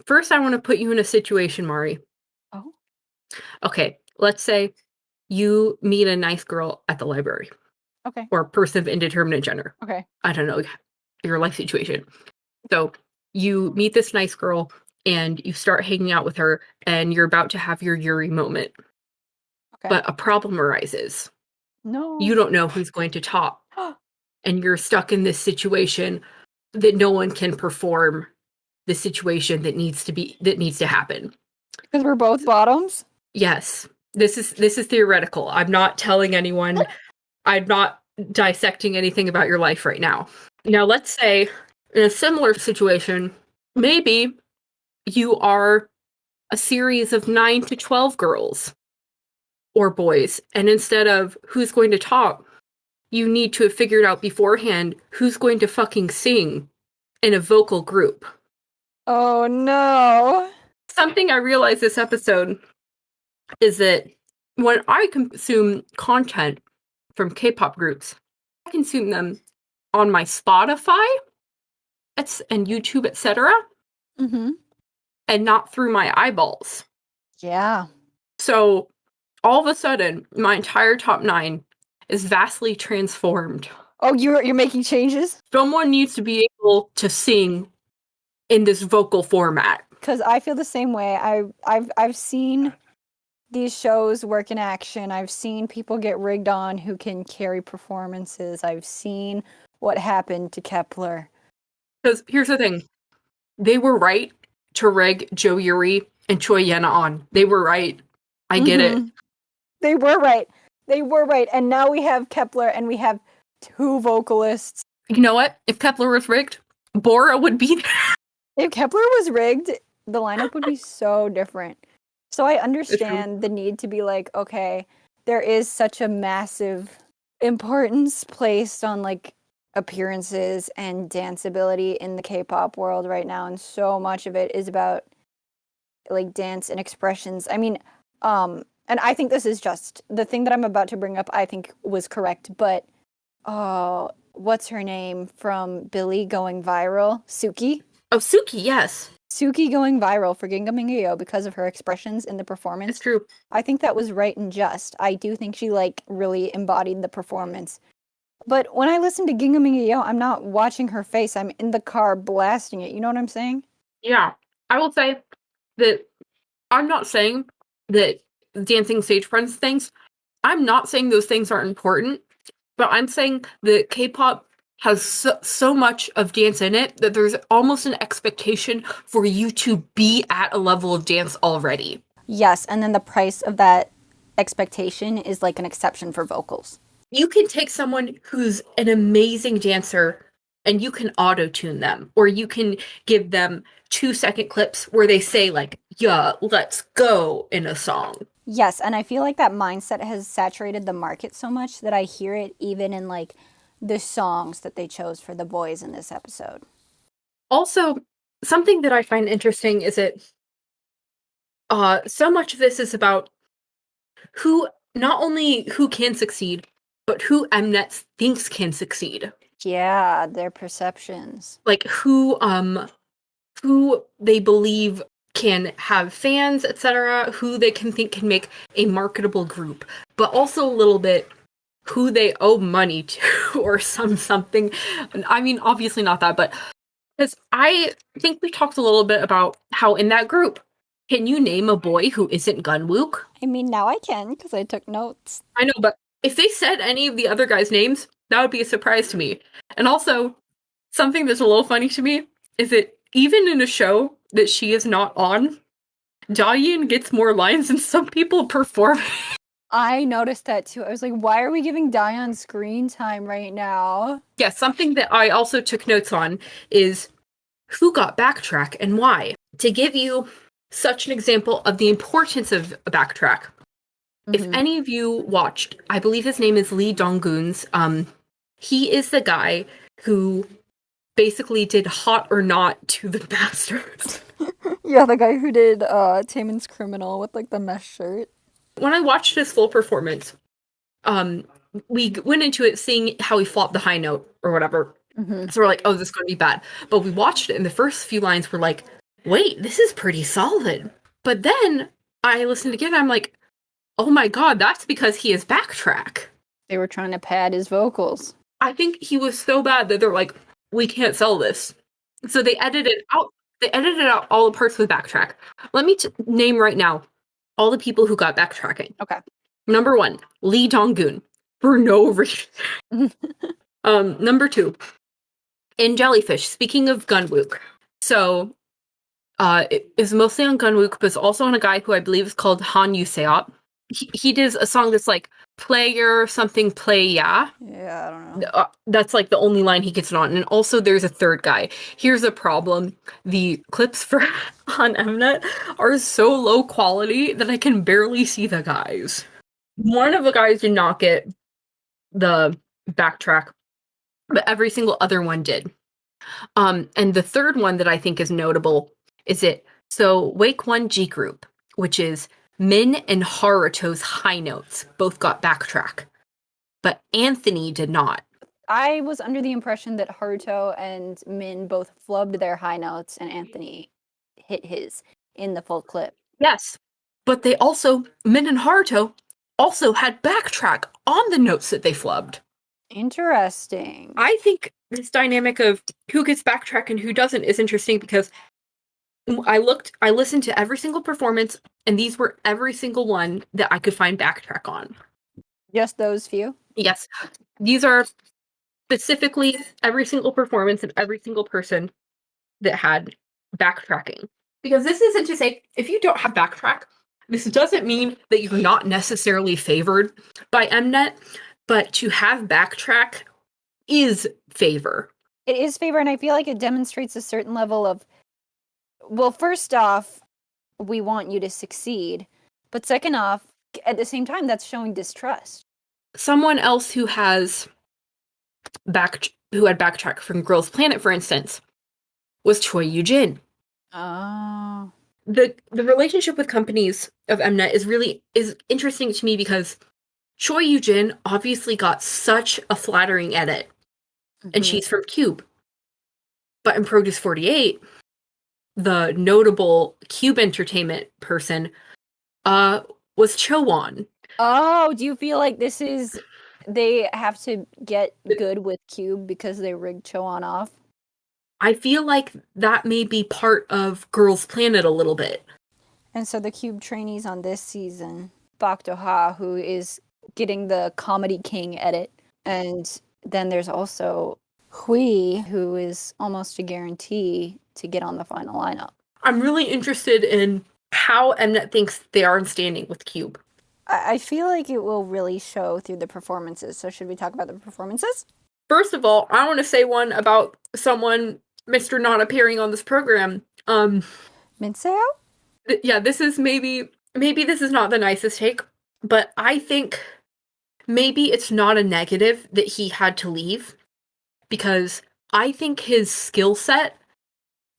first I want to put you in a situation, Mari. Oh. Okay, let's say you meet a nice girl at the library. Okay. Or person of indeterminate gender. Okay. I don't know your life situation. So you meet this nice girl and you start hanging out with her and you're about to have your Yuri moment. Okay. But a problem arises. No. You don't know who's going to top. And you're stuck in this situation that no one can perform the situation that needs to happen. Because we're both bottoms? Yes. This is theoretical. I'm not telling anyone. I'm not dissecting anything about your life right now. Now, let's say in a similar situation, maybe you are a series of 9 to 12 girls or boys, and instead of who's going to talk, you need to have figured out beforehand who's going to fucking sing in a vocal group. Oh no. Something I realized this episode is that when I consume content from K-pop groups, I consume them on my Spotify and YouTube, etc., and not through my eyeballs. Yeah. So all of a sudden, my entire top 9 is vastly transformed. Oh, you're making changes? Someone needs to be able to sing in this vocal format. Because I feel the same way. I've seen these shows work in action. I've seen people get rigged on who can carry performances. I've seen what happened to Kepler. Because here's the thing. They were right to rig Jo Yuri and Choi Yena on. They were right. I get it. They were right. They were right. And now we have Kepler and we have 2 vocalists. You know what? If Kepler was rigged, Bora would be there. If Kepler was rigged, the lineup would be so different. So I understand the need to be like, okay, there is such a massive importance placed on like appearances and danceability in the K-pop world right now, and so much of it is about like dance and expressions. I mean, and I think this is just the thing that I'm about to bring up, I think was correct, but what's her name from Billy going viral? Suki? Oh, Suki, yes. Suki going viral for Gingamingayo because of her expressions in the performance. It's true. I think that was right and just. I do think she like really embodied the performance. But when I listen to Gingamingayo, I'm not watching her face. I'm in the car blasting it. You know what I'm saying? Yeah. I will say that I'm not saying that dancing stage presence things, I'm not saying those things aren't important, but I'm saying that K-pop has so much of dance in it that there's almost an expectation for you to be at a level of dance already. Yes, and then the price of that expectation is like an exception for vocals. You can take someone who's an amazing dancer and you can auto-tune them, or you can give them 2-second clips where they say like, yeah, let's go in a song. Yes, and I feel like that mindset has saturated the market so much that I hear it even in like the songs that they chose for the boys in this episode. Also, something that I find interesting is that so much of this is about not only who can succeed, but who mnet thinks can succeed. Yeah, their perceptions. Like who they believe can have fans, etc., who they can think can make a marketable group, but also a little bit who they owe money to or something. I mean, obviously not that, but because I think we talked a little bit about how in that group, can you name a boy who isn't Gunwook? I mean, now I can because I took notes. I know, but if they said any of the other guys' names, that would be a surprise to me. And also, something that's a little funny to me is that even in a show that she is not on, Daein gets more lines than some people perform. I noticed that too. I was like, why are we giving Daein screen time right now? Yeah, something that I also took notes on is who got backtrack and why. To give you such an example of the importance of a backtrack, if any of you watched, I believe his name is Lee Dong-gun's, he is the guy who basically did Hot or Not to the Bastards. Yeah, the guy who did Taemin's Criminal with like the mesh shirt. When I watched his full performance, we went into it seeing how he flopped the high note or whatever. So we're like, oh, this is going to be bad. But we watched it, and the first few lines were like, wait, this is pretty solid. But then I listened again, I'm like, oh my god, that's because he is backtrack. They were trying to pad his vocals. I think he was so bad that they're like, we can't sell this. So they edited out. They edited out all the parts with backtrack. Let me name right now all the people who got backtracking. Okay. Number 1, Lee Dong-gun, for no reason. Number 2, in Jellyfish. Speaking of Gunwook, so it is mostly on Gunwook, but it's also on a guy who I believe is called Han Yuseop. He does a song that's like player something play ya. Yeah, I don't know. That's like the only line he gets it on. And also there's a third guy. Here's a problem. The clips for on mnet are so low quality that I can barely see the guys. One of the guys did not get the backtrack, but every single other one did. And the third one that I think is notable is Wake One G Group, which is Min and Haruto's high notes both got backtrack, but Anthony did not. I was under the impression that Haruto and Min both flubbed their high notes and Anthony hit his in the full clip. Yes, but Min and Haruto also had backtrack on the notes that they flubbed. Interesting. I think this dynamic of who gets backtrack and who doesn't is interesting because I listened to every single performance, and these were every single one that I could find backtrack on. Just those few? Yes. These are specifically every single performance and every single person that had backtracking. Because this isn't to say, if you don't have backtrack, this doesn't mean that you're not necessarily favored by mnet, but to have backtrack is favor. It is favor, and I feel like it demonstrates a certain level of, well, first off, we want you to succeed. But second off, at the same time, that's showing distrust. Someone else who had backtrack from Girls Planet, for instance, was Choi Yoo-jin. Oh. The relationship with companies of mnet is interesting to me because Choi Yoo-jin obviously got such a flattering edit, and she's from Cube. But in Produce 48, the notable Cube Entertainment person was Chowon. Oh, do you feel like they have to get good with Cube because they rigged Chowon off? I feel like that may be part of Girls Planet a little bit. And so the Cube trainees on this season, Bak Do-ha, who is getting the Comedy King edit, and then there's also Hui, who is almost a guarantee to get on the final lineup. I'm really interested in how mnet thinks they are in standing with Cube. I feel like it will really show through the performances. So should we talk about the performances? First of all, I want to say one about someone, Mr. Not appearing on this program. Minseo? Yeah, this is maybe this is not the nicest take, but I think maybe it's not a negative that he had to leave, because I think his skill set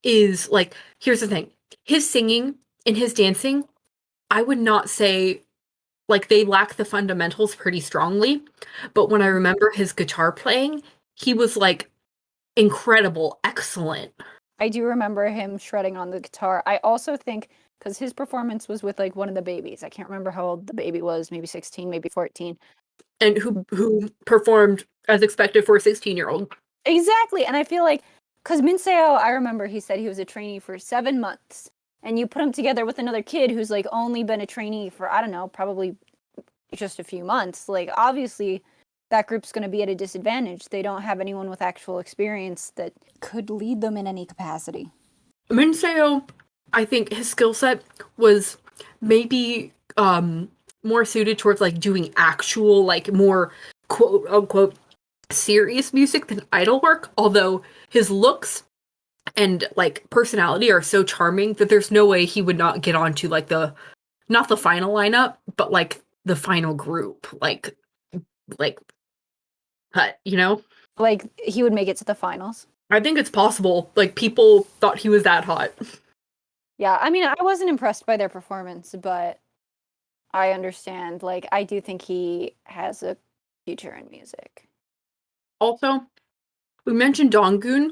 is like, here's the thing. His singing and his dancing, I would not say, like, they lack the fundamentals pretty strongly, but when I remember his guitar playing, he was like incredible, excellent. I do remember him shredding on the guitar. I also think, because his performance was with like one of the babies. I can't remember how old the baby was, maybe 16, maybe 14. And who performed as expected for a 16-year-old. Exactly. And I feel like, because Minseo, I remember he said he was a trainee for 7 months. And you put him together with another kid who's like only been a trainee for, I don't know, probably just a few months. Like, obviously, that group's going to be at a disadvantage. They don't have anyone with actual experience that could lead them in any capacity. Minseo, I think his skill set was maybe more suited towards like doing actual, like, more quote unquote serious music than idol work, although his looks and like personality are so charming that there's no way he would not get onto like not the final lineup, but like the final group, like cut, you know? Like, he would make it to the finals. I think it's possible. Like, people thought he was that hot. Yeah, I mean, I wasn't impressed by their performance, but I understand. Like, I do think he has a future in music. Also, we mentioned Donggun,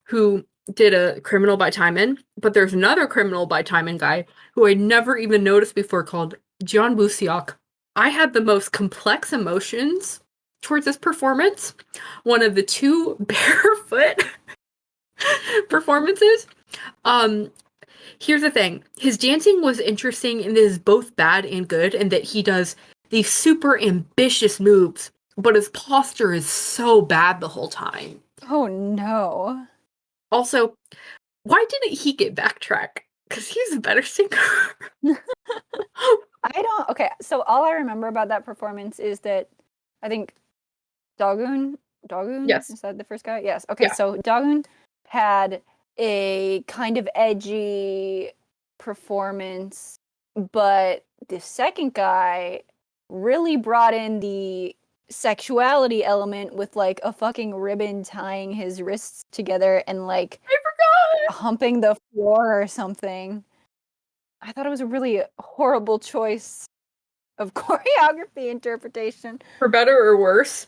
who did a Criminal by Timon, but there's another Criminal by Timon guy who I never even noticed before called John Busiak. I had the most complex emotions towards this performance. One of the two barefoot performances. Here's the thing. His dancing was interesting and is both bad and good, and that he does these super ambitious moves, but his posture is so bad the whole time. Oh no. Also, why didn't he get backtrack? Because he's a better singer. Okay, so all I remember about that performance is that I think Dogun? Yes. Is that the first guy? Yes. Okay, Yeah. so Dogun had a kind of edgy performance, but the second guy really brought in the sexuality element with like a fucking ribbon tying his wrists together and like I forgot! humping the floor or something. I thought it was a really horrible choice of choreography interpretation. For better or worse,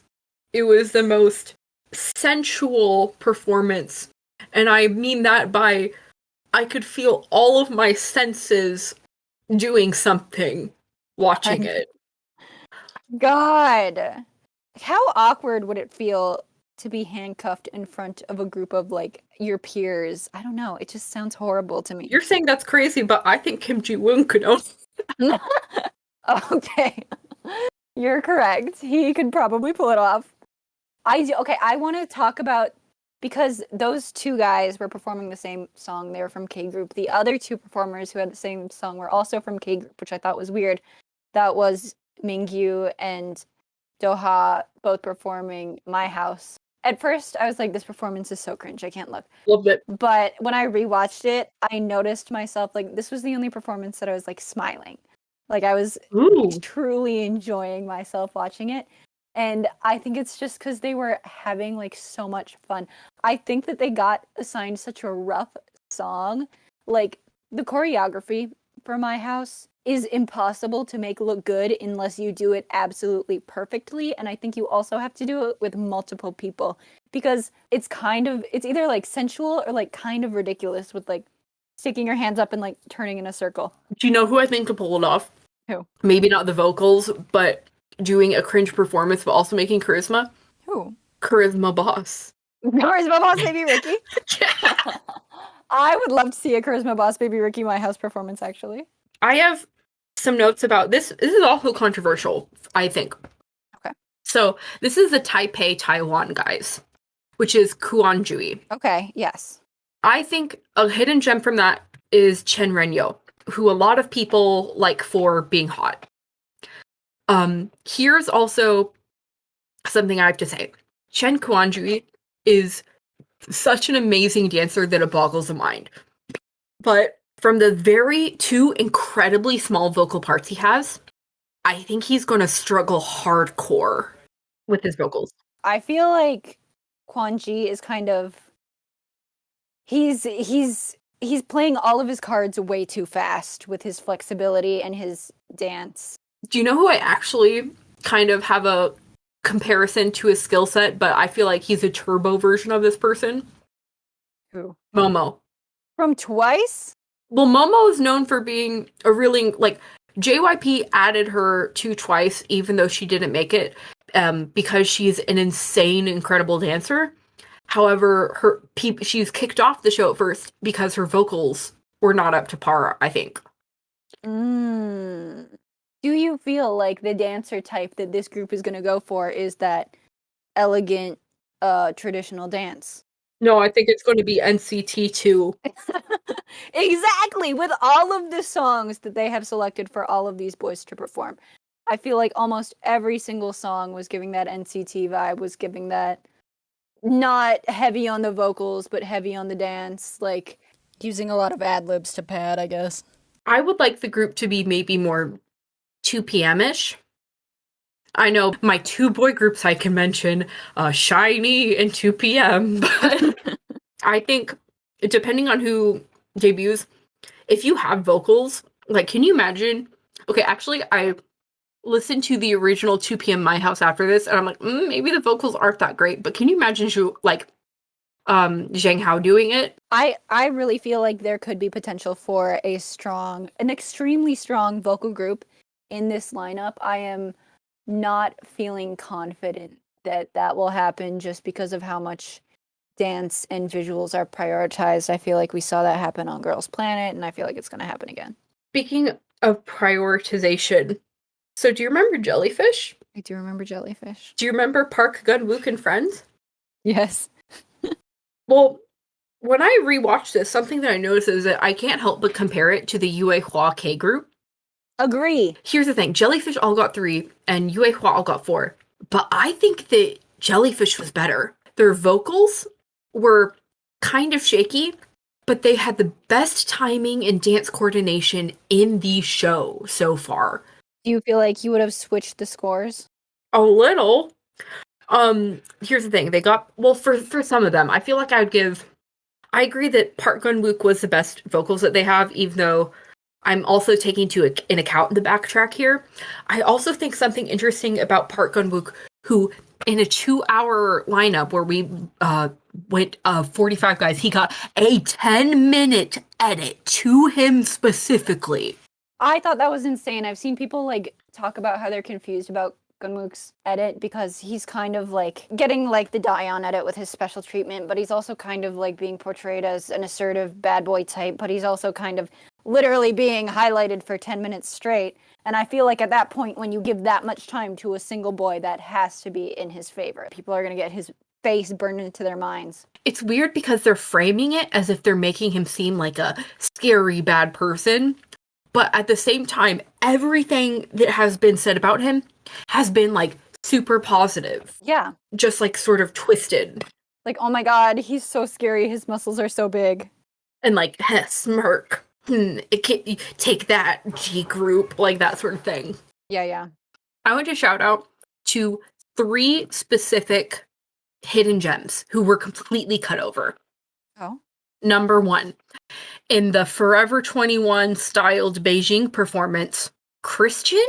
it was the most sensual performance. And I mean that by I could feel all of my senses doing something watching it. God. How awkward would it feel to be handcuffed in front of a group of like your peers? I don't know. It just sounds horrible to me. You're saying that's crazy, but I think Kim Ji-woon could own. Okay. You're correct. He could probably pull it off. I want to talk about, because those two guys were performing the same song. They were from K group. The other two performers who had the same song were also from K group, which I thought was weird. That was Mingyu and Doha both performing My House. At first, I was like, this performance is so cringe. I can't look. Loved it. But when I rewatched it, I noticed myself, like, this was the only performance that I was, like, smiling. Like, I was truly enjoying myself watching it. And I think it's just because they were having, like, so much fun. I think that they got assigned such a rough song. Like, the choreography for My House is impossible to make look good unless you do it absolutely perfectly. And I think you also have to do it with multiple people, because it's either like sensual or like kind of ridiculous with like sticking your hands up and like turning in a circle. Do you know who I think could pull it off? Who? Maybe not the vocals, but doing a cringe performance but also making charisma? Who? Charisma Boss. Charisma Boss Baby Ricky? Yeah. I would love to see a Charisma Boss Baby Ricky My House performance, actually. I have some notes about this. This is also controversial, I think. Okay. So this is the Taipei, Taiwan guys, which is Kuan Jui. Okay, yes. I think a hidden gem from that is Chen Renyo, who a lot of people like for being hot. Here's also something I have to say. Chen Kuan-jui is such an amazing dancer that it boggles the mind. But from the very two incredibly small vocal parts he has, I think he's going to struggle hardcore with his vocals. I feel like Quan Ji is kind of he's playing all of his cards way too fast with his flexibility and his dance. Do you know who I actually kind of have a comparison to his skill set, but I feel like he's a turbo version of this person? Who? Momo. From Twice? Well, Momo is known for being a really, like, JYP added her to Twice, even though she didn't make it, because she's an insane, incredible dancer. However, she's kicked off the show at first because her vocals were not up to par, I think. Do you feel like the dancer type that this group is going to go for is that elegant, traditional dance? No, I think it's going to be NCT 2. Exactly! With all of the songs that they have selected for all of these boys to perform. I feel like almost every single song was giving that NCT vibe, was giving that not heavy on the vocals, but heavy on the dance, like using a lot of ad-libs to pad, I guess. I would like the group to be maybe more 2 p.m.-ish. I know my two boy groups I can mention, SHINee and 2 p.m., but I think depending on who debuts, if you have vocals, like, can you imagine? Okay, actually, I listened to the original 2 p.m. My House after this, and I'm like, maybe the vocals aren't that great, but can you imagine like Zhang Hao doing it. I really feel like there could be potential for an extremely strong vocal group in this lineup. I am not feeling confident that that will happen just because of how much dance and visuals are prioritized. I feel like we saw that happen on Girls Planet, and I feel like it's going to happen again. Speaking of prioritization, so do you remember Jellyfish? I do remember Jellyfish. Do you remember Park Gun-wook and Friends? Yes. Well, when I rewatched this, something that I noticed is that I can't help but compare it to the Yue Hua K group. Agree. Here's the thing. Jellyfish all got 3, and Yue Hua all got 4. But I think that Jellyfish was better. Their vocals were kind of shaky, but they had the best timing and dance coordination in the show so far. Do you feel like you would have switched the scores? A little. Here's the thing. They got, well, for some of them, I feel like I agree that Park Gun-wook was the best vocals that they have, even though I'm also taking in account the backtrack here. I also think something interesting about Park Gun-wook, who in a 2-hour lineup where we went 45 guys, he got a 10-minute edit to him specifically. I thought that was insane. I've seen people like talk about how they're confused about Gunwook's edit because he's kind of like getting like the Dion edit with his special treatment, but he's also kind of like being portrayed as an assertive bad boy type, but he's also kind of literally being highlighted for 10 minutes straight. And I feel like at that point, when you give that much time to a single boy, that has to be in his favor. People are going to get his face burned into their minds. It's weird because they're framing it as if they're making him seem like a scary bad person. But at the same time, everything that has been said about him has been, like, super positive. Yeah. Just, like, sort of twisted. Like, oh my god, he's so scary. His muscles are so big. And, like, smirk. It can't take that, G group. Like, that sort of thing. Yeah. I want to shout out to 3 specific hidden gems who were completely cut over. Oh. Number 1. In the Forever 21 styled Beijing performance, Christian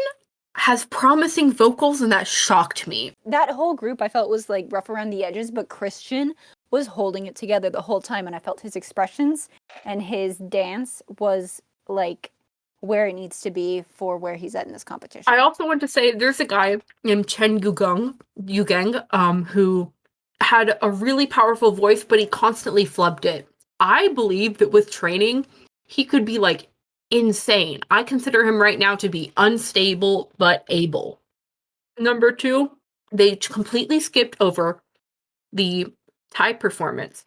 has promising vocals, and that shocked me. That whole group I felt was like rough around the edges, but Christian was holding it together the whole time, and I felt his expressions and his dance was like where it needs to be for where he's at in this competition. I also want to say there's a guy named Chen Yugang, who had a really powerful voice, but he constantly flubbed it. I believe that with training, he could be, like, insane. I consider him right now to be unstable, but able. Number 2, they completely skipped over the Thai performance.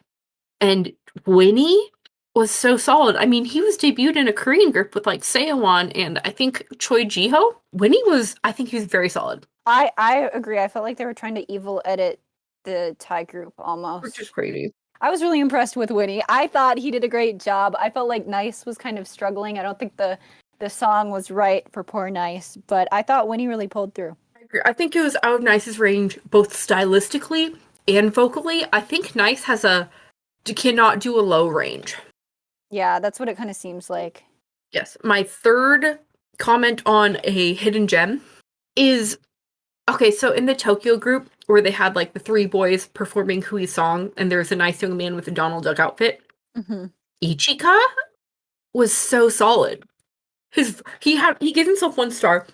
And Winnie was so solid. I mean, he was debuted in a Korean group with, like, Seowon and I think Choi Jiho. Winnie I think he was very solid. I agree. I felt like they were trying to evil edit the Thai group almost. Which is crazy. I was really impressed with Winnie. I thought he did a great job. I felt like Nice was kind of struggling. I don't think the song was right for poor Nice, but I thought Winnie really pulled through. I agree. I think it was out of Nice's range, both stylistically and vocally. I think Nice cannot do a low range. Yeah, that's what it kind of seems like. Yes. My third comment on a hidden gem is, okay, so in the Tokyo group, where they had, like, the 3 boys performing Hui's song, and there's a nice young man with a Donald Duck outfit, Ichika was so solid. He gave himself 1 star,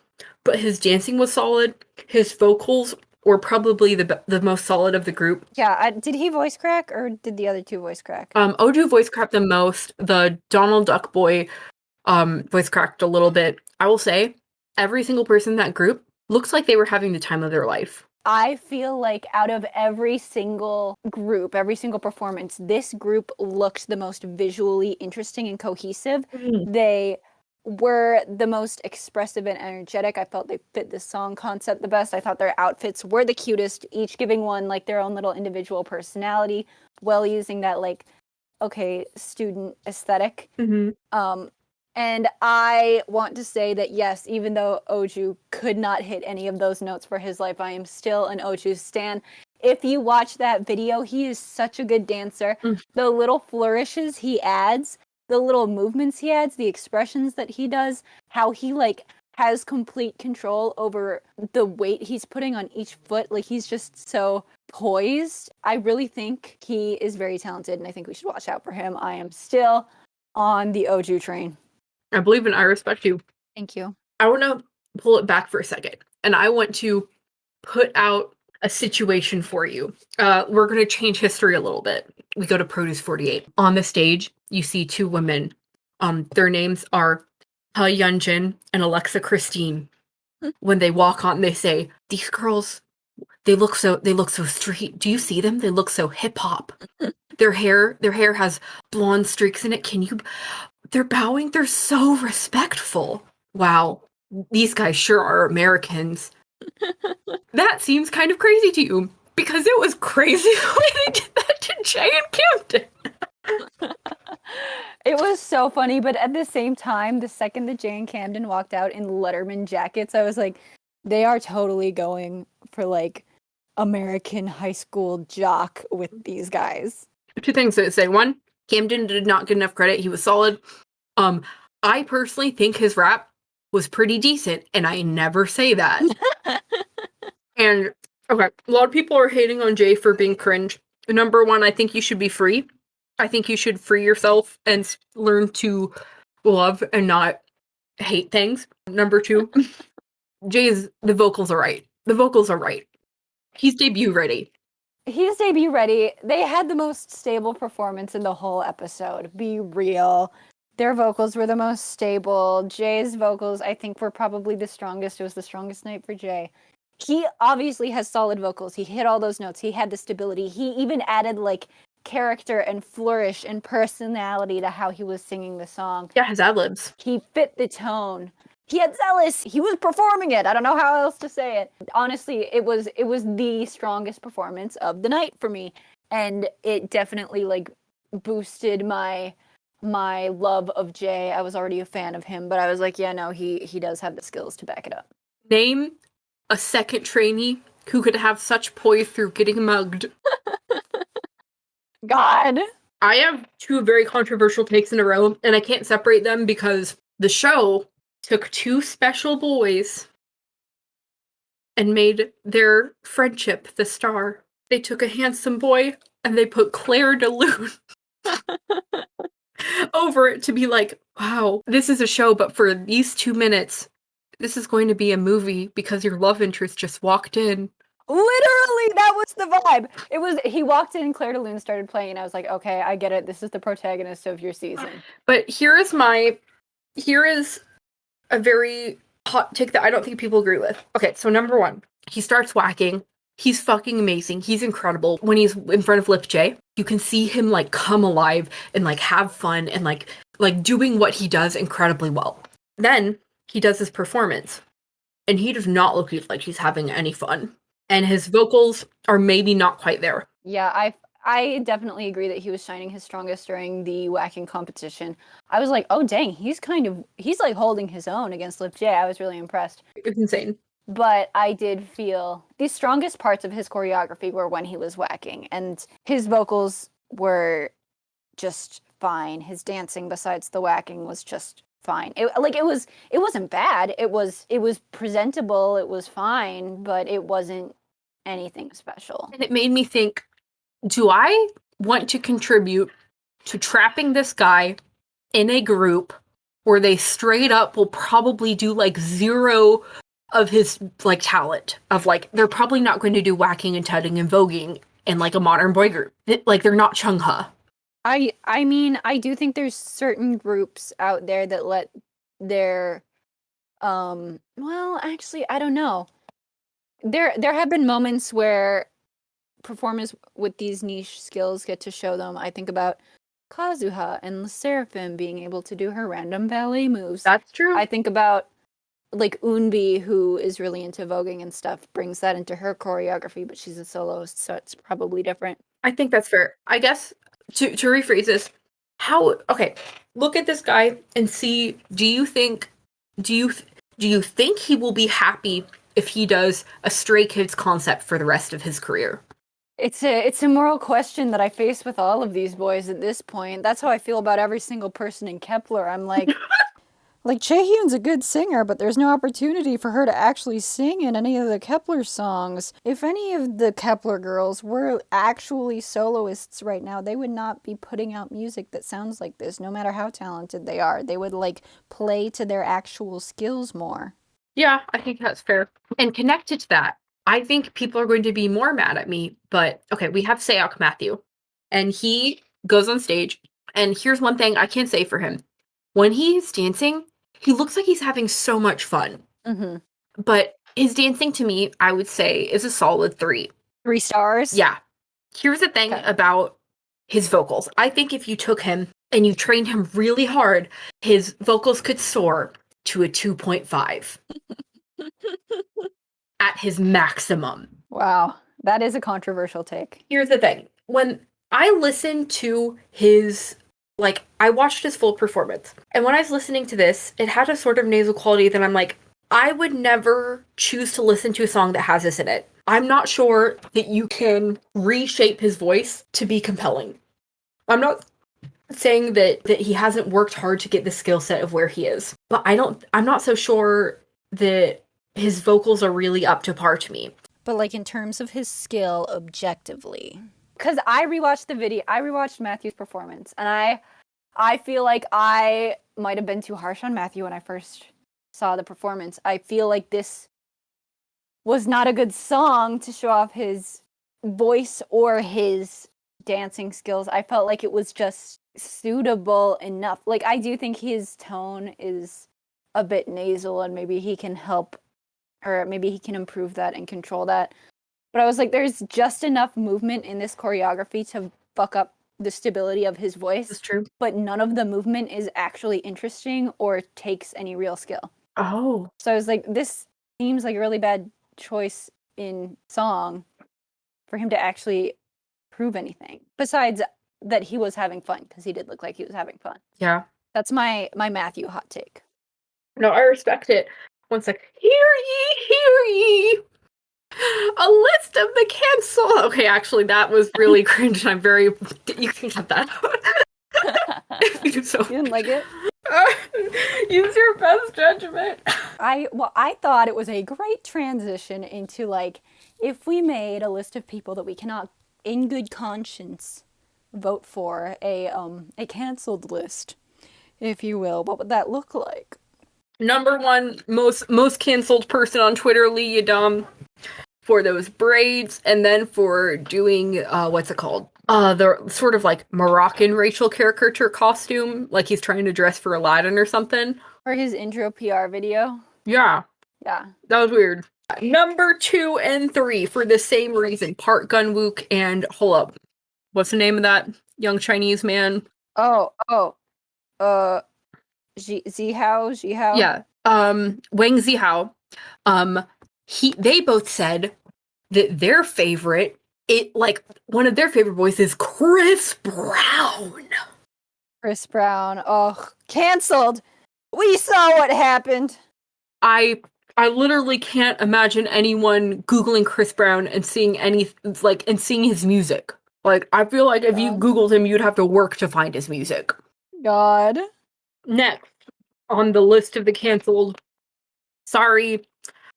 but his dancing was solid. His vocals were probably the most solid of the group. Yeah, did he voice crack, or did the other 2 voice crack? Oju voice cracked the most. The Donald Duck boy voice cracked a little bit. I will say, every single person in that group looks like they were having the time of their life. I feel like out of every single group, every single performance, this group looked the most visually interesting and cohesive. They were the most expressive and energetic. I felt they fit the song concept the best. I thought their outfits were the cutest, each giving one like their own little individual personality, while using that like, okay, student aesthetic. And I want to say that, yes, even though Oju could not hit any of those notes for his life, I am still an Oju stan. If you watch that video, he is such a good dancer. The little flourishes he adds, the little movements he adds, the expressions that he does, how he, like, has complete control over the weight he's putting on each foot. Like, he's just so poised. I really think he is very talented, and I think we should watch out for him. I am still on the Oju train. I believe and I respect you. Thank you. I want to pull it back for a second, and I want to put out a situation for you. We're going to change history a little bit. We go to Produce 48. On the stage, you see two women. Their names are Ha Yunjin and Alexa Christine. When they walk on, they say, "These girls, they look so street. Do you see them? They look so hip hop. Their hair has blonde streaks in it. They're bowing. They're so respectful. Wow, these guys sure are Americans." That seems kind of crazy to you, because it was crazy the way they did that to Jay and Camden. It was so funny, but at the same time, the second that Jay and Camden walked out in Letterman jackets, I was like, they are totally going for, like, American high school jock with these guys. Two things to say. One, Camden did not get enough credit. He was solid. I personally think his rap was pretty decent, and I never say that. And, okay, a lot of people are hating on Jay for being cringe. Number one, I think you should be free. I think you should free yourself and learn to love and not hate things. Number two, the vocals are right. The vocals are right. He's debut ready. He's debut ready. They had the most stable performance in the whole episode. Be real. Their vocals were the most stable. Jay's vocals, I think, were probably the strongest. It was the strongest night for Jay. He obviously has solid vocals. He hit all those notes. He had the stability. He even added, like, character and flourish and personality to how he was singing the song. Yeah, his ad-libs. He fit the tone. He had zealous. He was performing it. I don't know how else to say it. Honestly, it was the strongest performance of the night for me, and it definitely, like, boosted my love of Jay. I was already a fan of him, but I was like, yeah, no, he does have the skills to back it up. Name a second trainee who could have such poise through getting mugged. God. I have two very controversial takes in a row, and I can't separate them because the show took two special boys and made their friendship the star. They took a handsome boy and they put Claire de Lune over it to be like, wow, this is a show, but for these 2 minutes, this is going to be a movie because your love interest just walked in. Literally, that was the vibe. He walked in and Claire de Lune started playing, and I was like, okay, I get it. This is the protagonist of your season. But here is a very hot take that I don't think people agree with. Okay, so number one, he starts whacking. He's fucking amazing. He's incredible. When he's in front of Lip J, you can see him, like, come alive and, like, have fun and, like doing what he does incredibly well. Then he does his performance, and he does not look like he's having any fun. And his vocals are maybe not quite there. Yeah, I definitely agree that he was shining his strongest during the whacking competition. I was like, oh dang, he's like holding his own against Lip J. I was really impressed. It's insane. But I did feel the strongest parts of his choreography were when he was whacking, and his vocals were just fine. His dancing besides the whacking was just fine. It wasn't bad. It was presentable. It was fine, but it wasn't anything special. And it made me think, do I want to contribute to trapping this guy in a group where they straight up will probably do, like, zero of his, like, talent of, like, they're probably not going to do whacking and tutting and voguing in, like, a modern boy group. Like, they're not Chungha. I mean, I do think there's certain groups out there that let their well, actually, I don't know. There have been moments where performers with these niche skills get to show them. I think about Kazuha and Seraphim being able to do her random ballet moves. That's true. I think about, like, Unbi, who is really into voguing and stuff, brings that into her choreography, but she's a soloist, so it's probably different. I think that's fair. I guess to rephrase this, look at this guy and see, do you think he will be happy if he does a Stray Kids concept for the rest of his career? It's a moral question that I face with all of these boys at this point. That's how I feel about every single person in Kepler. I'm like, Like, Chaehyun's a good singer, but there's no opportunity for her to actually sing in any of the Kepler songs. If any of the Kepler girls were actually soloists right now, they would not be putting out music that sounds like this, no matter how talented they are. They would, like, play to their actual skills more. Yeah, I think that's fair. And connected to that, I think people are going to be more mad at me, but okay, we have Seok Matthew, and he goes on stage, and here's one thing I can say for him. When he's dancing, he looks like he's having so much fun. Mm-hmm. But his dancing, to me, I would say, is a solid 3. 3 stars? Yeah. Here's the thing about his vocals. I think if you took him and you trained him really hard, his vocals could soar to a 2.5 at his maximum. Wow. That is a controversial take. Here's the thing. When I listened to his, like, I watched his full performance, and when I was listening to this, it had a sort of nasal quality that I'm like, I would never choose to listen to a song that has this in it. I'm not sure that you can reshape his voice to be compelling. I'm not saying that he hasn't worked hard to get the skill set of where he is, but I'm not so sure that his vocals are really up to par to me. But like in terms of his skill objectively. Because I rewatched Matthew's performance, and I feel like I might have been too harsh on Matthew when I first saw the performance. I feel like this was not a good song to show off his voice or his dancing skills. I felt like it was just suitable enough. Like, I do think his tone is a bit nasal, and maybe he can help, or maybe he can improve that and control that. But I was like, there's just enough movement in this choreography to fuck up the stability of his voice. That's true. But none of the movement is actually interesting or takes any real skill. Oh. So I was like, this seems like a really bad choice in song for him to actually prove anything. Besides that he was having fun, because he did look like he was having fun. Yeah. That's my Matthew hot take. No, I respect it. One sec. Hear ye! A list of the cancel. Okay, actually, that was really cringe. I'm very. You can cut that out. You didn't like it? Use your best judgment. I thought it was a great transition into, like, if we made a list of people that we cannot, in good conscience, vote for, a canceled list, if you will. What would that look like? Number 1 most canceled person on Twitter, Lee Yadam, for those braids, and then for doing what's it called? The sort of like Moroccan racial caricature costume, like he's trying to dress for Aladdin or something. Or his intro PR video. Yeah. Yeah. That was weird. Number 2 and 3 for the same reason. Park Gun-wook and hold up. What's the name of that young Chinese man? Zihao? Yeah. Wang Zihao. They both said that their favorite, one of their favorite boys is Chris Brown. Chris Brown. Oh, canceled. We saw what happened. I literally can't imagine anyone Googling Chris Brown and seeing and seeing his music. Like, I feel like if you Googled him, you'd have to work to find his music. God. Next on the list of the canceled. Sorry,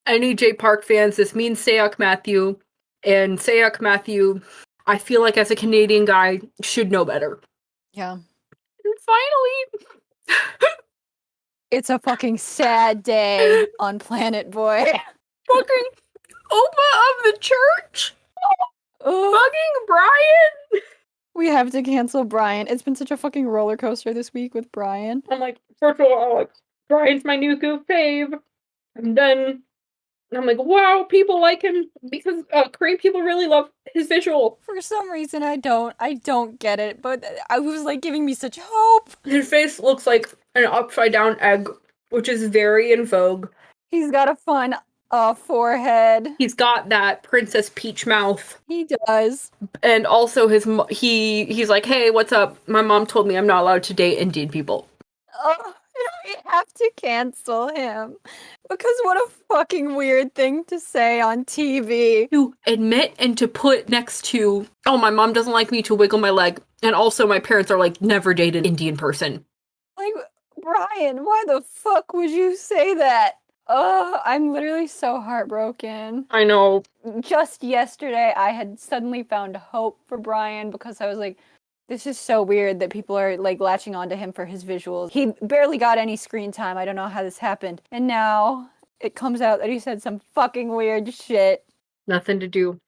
any J Park fans, this means Seok Matthew. And Seok Matthew, I feel like as a Canadian guy, should know better. Yeah. And finally... It's a fucking sad day on Planet Boy. Fucking Opa of the church? Fucking Brian? We have to cancel Brian. It's been such a fucking roller coaster this week with Brian. I'm like, first of all, Brian's my new goof fave. And then I'm like, wow, people like him because Korean people really love his visual. For some reason, I don't get it, but I was like giving me such hope. His face looks like an upside down egg, which is very in vogue. He's got a fun forehead. He's got that Princess Peach mouth. He does. And also he's like, hey, what's up? My mom told me I'm not allowed to date Indian people. Oh, we have to cancel him. Because what a fucking weird thing to say on TV. To admit and to put next to, oh, my mom doesn't like me to wiggle my leg. And also my parents are like, never date an Indian person. Like, Brian, why the fuck would you say that? Oh, I'm literally so heartbroken. I know. Just yesterday, I had suddenly found hope for Brian because I was like, this is so weird that people are like latching onto him for his visuals. He barely got any screen time. I don't know how this happened. And now it comes out that he said some fucking weird shit. Nothing to do.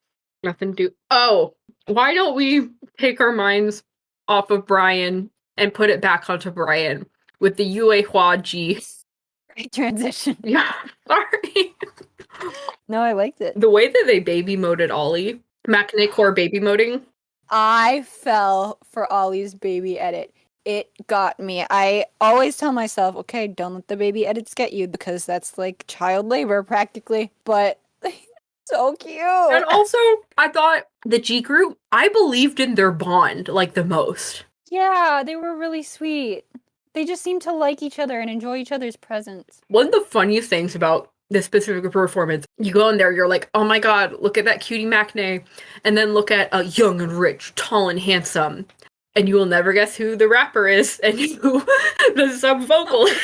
Nothing to do. Oh, why don't we take our minds off of Brian and put it back onto Brian with the Yue Hua G. Great transition. Yeah, sorry. No, I liked it. The way that they baby moded Ollie, mnet core baby moding. I fell for Ollie's baby edit. It got me. I always tell myself, okay, don't let the baby edits get you because that's like child labor practically. But so cute. And also, I thought the G group, I believed in their bond like the most. Yeah, they were really sweet. They just seemed to like each other and enjoy each other's presence. One of the funniest things about this specific performance, you go in there, you're like, oh my god, look at that cutie Maknae, and then look at a young and rich, tall and handsome, and you will never guess who the rapper is and who the sub-vocalist.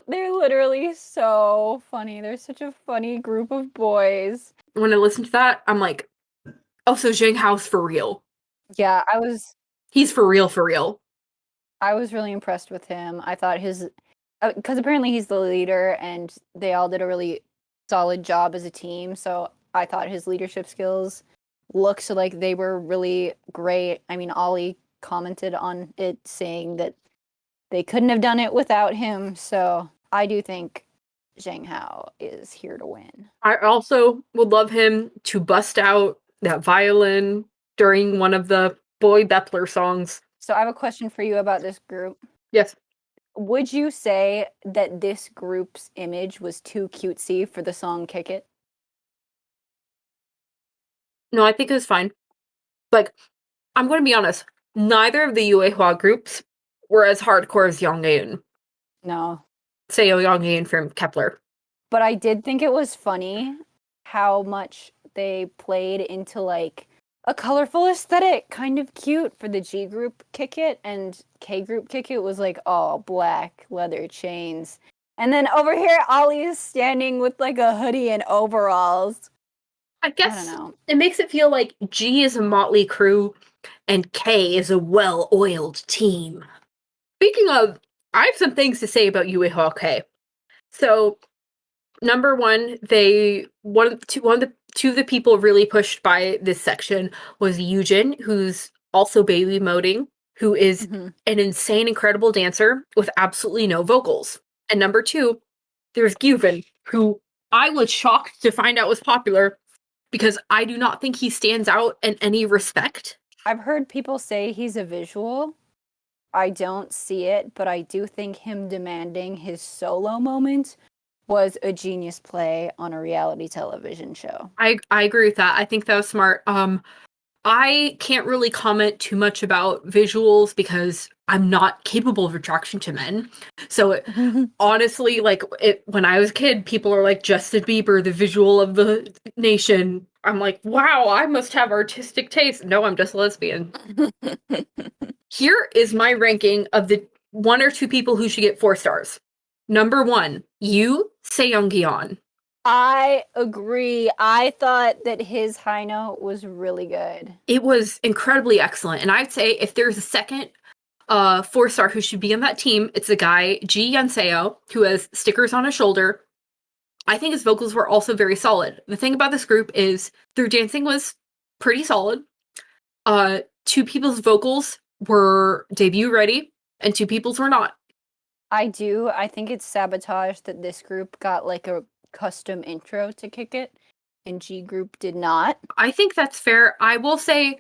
They're literally so funny. They're such a funny group of boys. When I listen to that, I'm like, oh, so Zhang Hao's for real. Yeah, He's for real, for real. I was really impressed with him. I thought his, because apparently he's the leader and they all did a really solid job as a team. So I thought his leadership skills looked like they were really great. I mean, Ollie commented on it saying that they couldn't have done it without him. So I do think Zhang Hao is here to win. I also would love him to bust out that violin during one of the Boy Bepler songs. So I have a question for you about this group. Yes. Would you say that this group's image was too cutesy for the song Kick It? No, I think it was fine. Like, I'm going to be honest. Neither of the Yue Hua groups were as hardcore as Yonghyun. No. Say Yonghyun from Kepler. But I did think it was funny how much they played into like a colorful aesthetic, kind of cute for the G group Kick It, and K group Kick It was like all black leather chains. And then over here, Ollie is standing with like a hoodie and overalls. I guess I don't know. it makes it feel like G is a motley crew and K is a well-oiled team. Speaking of, I have some things to say about Yue Hua K. So, number one, two of the people really pushed by this section was Yujin, who's also baby moding, who is an insane, incredible dancer with absolutely no vocals. And number two, there's Gyuvin, who I was shocked to find out was popular because I do not think he stands out in any respect. I've heard people say he's a visual. I don't see it, but I do think him demanding his solo moment was a genius play on a reality television show. I agree with that. I think that was smart. I can't really comment too much about visuals because I'm not capable of attraction to men. So honestly, like when I was a kid, people are like Justin Bieber, the visual of the nation. I'm like, wow, I must have artistic taste. No, I'm just a lesbian. Here is my ranking of the one or two people who should get 4 stars. Number 1, Yu Seung-gyeon. I agree. I thought that his high note was really good. It was incredibly excellent. And I'd say if there's a second 4-star who should be on that team, it's the guy, Ji Yunseo, who has stickers on his shoulder. I think his vocals were also very solid. The thing about this group is their dancing was pretty solid. 2 people's vocals were debut ready, and 2 people's were not. I think it's sabotage that this group got like a custom intro to Kick It, and G group did not. I think that's fair. I will say,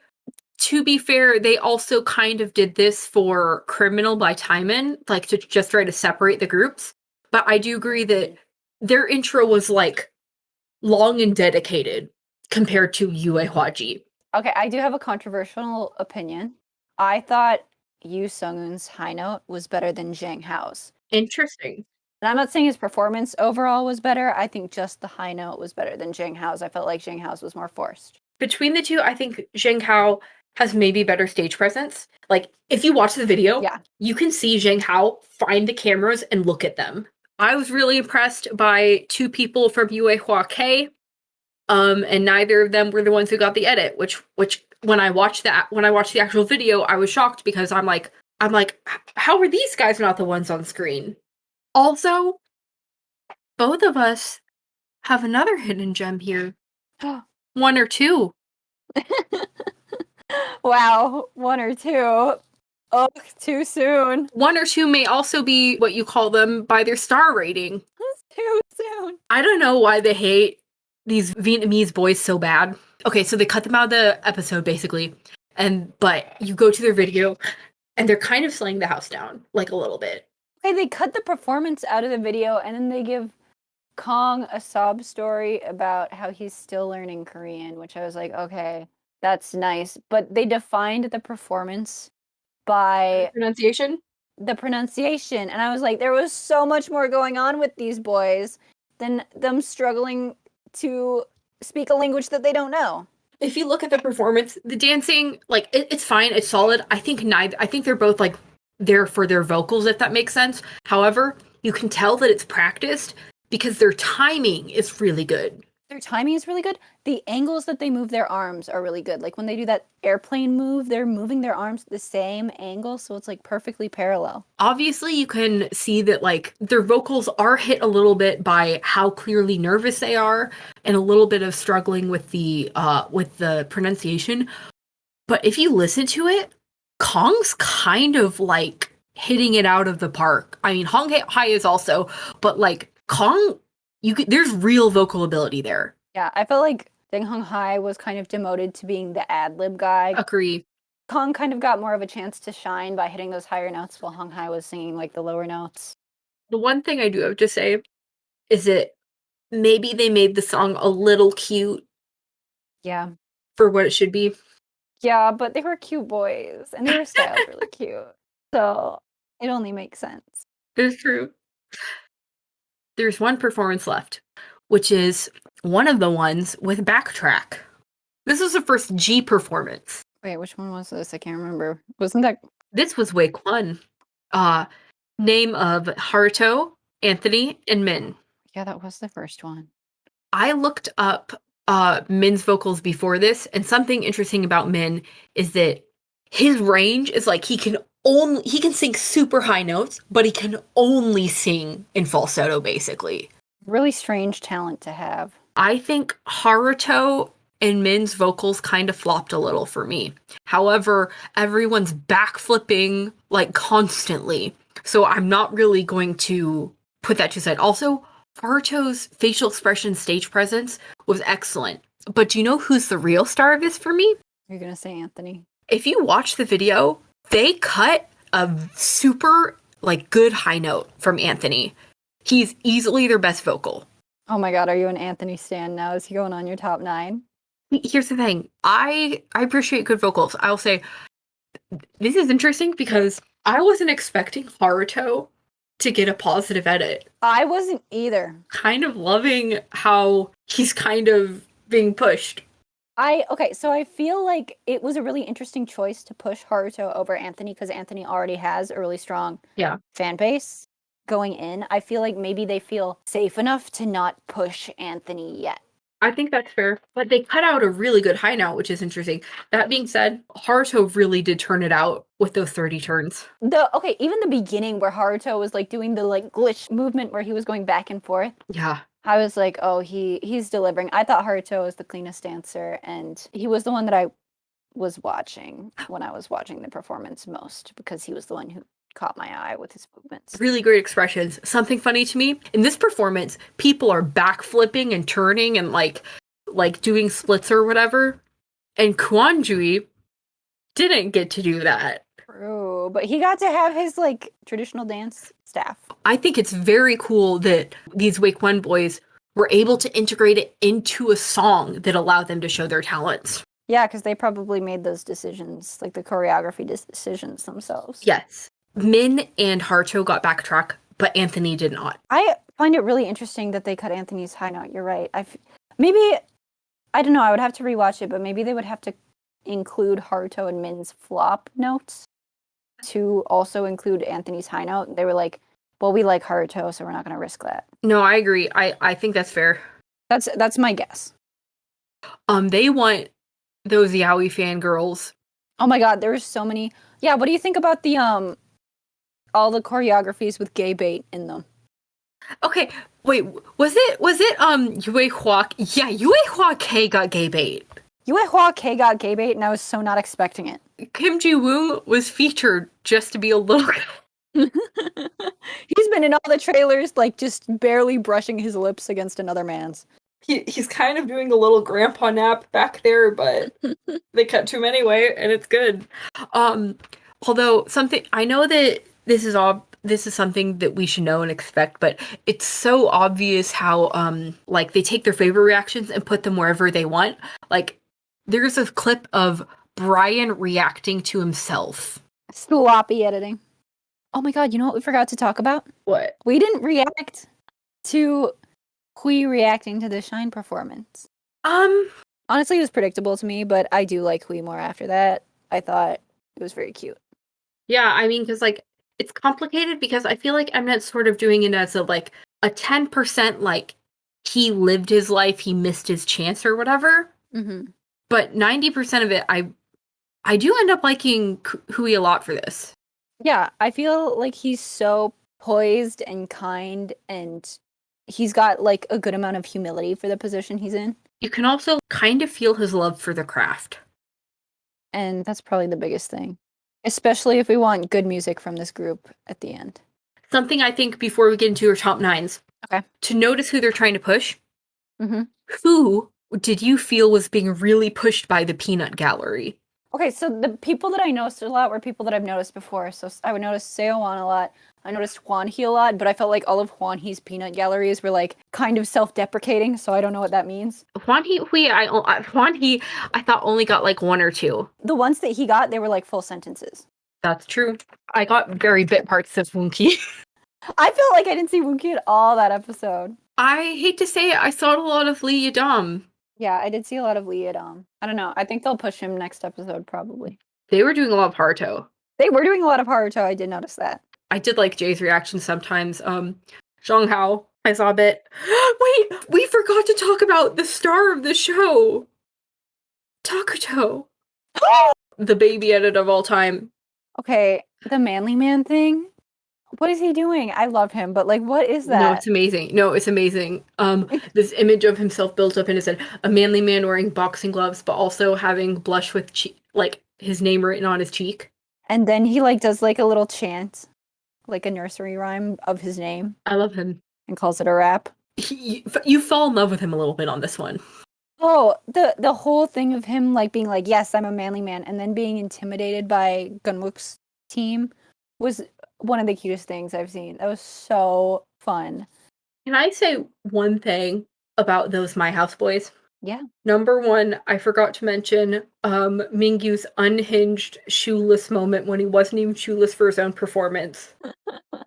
to be fair, they also kind of did this for Criminal by Timon, like to just try to separate the groups. But I do agree that their intro was like long and dedicated compared to Yue Hwaji. Okay, I do have a controversial opinion. I thought Yu Sung-eun's high note was better than Zhang Hao's. Interesting. And I'm not saying his performance overall was better. I think just the high note was better than Zhang Hao's. I felt like Zhang Hao's was more forced. Between the two, I think Zhang Hao has maybe better stage presence. Like, if you watch the video, Yeah. you can see Zhang Hao find the cameras and look at them. I was really impressed by two people from Yue Hua K, and neither of them were the ones who got the edit, which when I watched the actual video, I was shocked because I'm like, how are these guys not the ones on screen? Also, both of us have another hidden gem here. One or two. Wow, one or two. Oh, too soon. One or two may also be what you call them by their star rating. Too soon. I don't know why they hate these Vietnamese boys so bad. Okay, so they cut them out of the episode basically, but you go to their video and they're kind of slaying the house down, like a little bit. Okay, they cut the performance out of the video and then they give Kong a sob story about how he's still learning Korean, which I was like, okay, that's nice. But they defined the performance by Pronunciation? the pronunciation. And I was like, there was so much more going on with these boys than them struggling to speak a language that they don't know. If you look at the performance, the dancing, like, it's fine, it's solid. I think they're both, like, there for their vocals, if that makes sense. However, you can tell that it's practiced because their timing is really good. Their timing is really good. The angles that they move their arms are really good. Like when they do that airplane move, they're moving their arms the same angle, so it's like perfectly parallel. Obviously, you can see that like their vocals are hit a little bit by how clearly nervous they are and a little bit of struggling with the pronunciation. But if you listen to it, Kong's kind of like hitting it out of the park. I mean, Hong Hai is also, but like Kong, there's real vocal ability there. Yeah, I felt like Deng Hong Hai was kind of demoted to being the ad-lib guy. Agree. Kong kind of got more of a chance to shine by hitting those higher notes while Hong Hai was singing like the lower notes. The one thing I do have to say is that maybe they made the song a little cute. Yeah. For what it should be. Yeah, but they were cute boys and they were styled really cute. So it only makes sense. It's true. There's one performance left, which is one of the ones with backtrack. This was the first G performance. Wait, which one was this? I can't remember. Wasn't that... This was Wei Kwon. Name of Haruto, Anthony, and Min. Yeah, that was the first one. I looked up Min's vocals before this, and something interesting about Min is that his range is like he can sing super high notes, but he can only sing in falsetto, basically. Really strange talent to have. I think Haruto and Min's vocals kind of flopped a little for me. However, everyone's backflipping like constantly, so I'm not really going to put that to side. Also, Haruto's facial expression stage presence was excellent. But do you know who's the real star of this for me? You're gonna say Anthony. If you watch the video, they cut a super like good high note from Anthony. He's easily their best vocal. Oh my god, are you an Anthony stan now? Is he going on your top 9? Here's the thing. I appreciate good vocals. I'll say this is interesting because I wasn't expecting Haruto to get a positive edit. I wasn't either. Kind of loving how he's kind of being pushed. So I feel like it was a really interesting choice to push Haruto over Anthony because Anthony already has a really strong fan base going in. I feel like maybe they feel safe enough to not push Anthony yet. I think that's fair, but they cut out a really good high note, which is interesting. That being said, Haruto really did turn it out with those 30 turns. Even the beginning where Haruto was like doing the like glitch movement where he was going back and forth. Yeah. I was like, oh, he's delivering. I thought Haruto was the cleanest dancer, and he was the one that I was watching when I was watching the performance most because he was the one who caught my eye with his movements. Really great expressions. Something funny to me, in this performance, people are backflipping and turning and like doing splits or whatever. And Kwon didn't get to do that. True, but he got to have his like traditional dance staff. I think it's very cool that these Wake One boys were able to integrate it into a song that allowed them to show their talents. Yeah, because they probably made those decisions, like the choreography decisions themselves. Yes. Min and Haruto got backtrack, but Anthony did not. I find it really interesting that they cut Anthony's high note. You're right. I don't know. I would have to rewatch it, but maybe they would have to include Haruto and Min's flop notes to also include Anthony's high note. They were like, well, we like Haruto, so we're not going to risk that. No, I agree. I think that's fair. That's my guess. They want those yaoi fangirls. Oh my god, there were so many. Yeah, what do you think about the all the choreographies with gay bait in them? Okay, wait, was it Yue Hua? Yeah, Yue Hua K got gay bait. Yue Hua K got gay bait, and I was so not expecting it. Kim Ji Woong was featured just to be a little. He's been in all the trailers, like just barely brushing his lips against another man's. He's kind of doing a little grandpa nap back there, but they cut to him anyway, and it's good. Although something I know that this is something that we should know and expect, but it's so obvious how like they take their favorite reactions and put them wherever they want. Like there's a clip of Brian reacting to himself. Sloppy editing. Oh my god, you know what we forgot to talk about? What? We didn't react to Hui reacting to the Shine performance. Honestly, it was predictable to me, but I do like Hui more after that. I thought it was very cute. Yeah, I mean, because like it's complicated because I feel like Mnet's sort of doing it as a 10% like he lived his life, he missed his chance or whatever. Mm-hmm. But 90% of it, I do end up liking Hui a lot for this. Yeah, I feel like he's so poised and kind, and he's got like a good amount of humility for the position he's in. You can also kind of feel his love for the craft. And that's probably the biggest thing. Especially if we want good music from this group at the end. Something I think before we get into our top nines. Okay. To notice who they're trying to push. Mm-hmm. Who did you feel was being really pushed by the peanut gallery? Okay, so the people that I noticed a lot were people that I've noticed before. So I would notice Seowan a lot. I noticed Hwanhee a lot, but I felt like all of Hwanhee's peanut galleries were like kind of self-deprecating, so I don't know what that means. Hwanhee, I thought only got like one or two. The ones that he got, they were like full sentences. That's true. I got very bit parts of Woonkie. I felt like I didn't see Woonkie at all that episode. I hate to say it, I saw a lot of Lee Yadam. Yeah, I did see a lot of Lee Yadam. I don't know. I think they'll push him next episode, probably. They were doing a lot of Haruto. They were doing a lot of Haruto. I did notice that. I did like Jay's reaction sometimes. Zhang Hao, I saw a bit. Wait, we forgot to talk about the star of the show. Takuto. The baby edit of all time. Okay, the manly man thing. What is he doing? I love him, but like, what is that? No, it's amazing. This image of himself built up in his head. A manly man wearing boxing gloves, but also having blush with his name written on his cheek. And then he like does like a little chant, like a nursery rhyme of his name. I love him. And calls it a rap. You fall in love with him a little bit on this one. Oh, the whole thing of him like being like, yes, I'm a manly man, and then being intimidated by Gunwook's team was one of the cutest things I've seen. That was so fun. Can I say one thing about those My House boys? Yeah. Number one, I forgot to mention Mingyu's unhinged shoeless moment when he wasn't even shoeless for his own performance.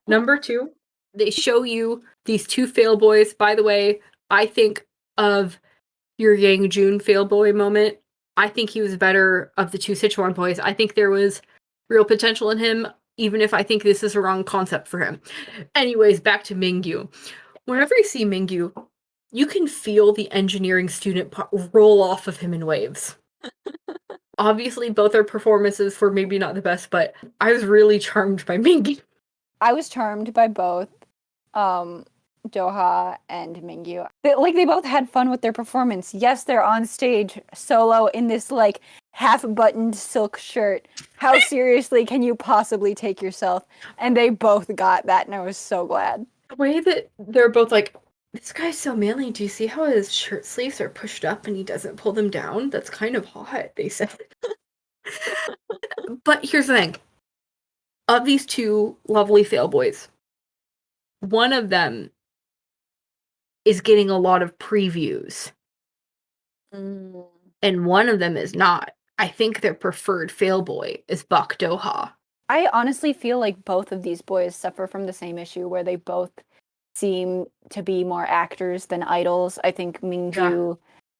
Number two, they show you these two fail boys. By the way, I think of your Yang Jun fail boy moment. I think he was better of the two Sichuan boys. I think there was real potential in him, even if I think this is a wrong concept for him. Anyways, back to Mingyu. Whenever you see Mingyu, you can feel the engineering student roll off of him in waves. Obviously, both their performances were maybe not the best, but I was really charmed by Mingyu. I was charmed by both Doha and Mingyu. They both had fun with their performance. Yes, they're on stage solo in this like half-buttoned silk shirt. How seriously can you possibly take yourself? And they both got that, and I was so glad. The way that they're both like, this guy's so manly. Do you see how his shirt sleeves are pushed up and he doesn't pull them down? That's kind of hot, they said. But here's the thing. Of these two lovely fail boys, one of them is getting a lot of previews. And one of them is not. I think their preferred fail boy is Bak Doha. I honestly feel like both of these boys suffer from the same issue where they both seem to be more actors than idols. I think Mingyu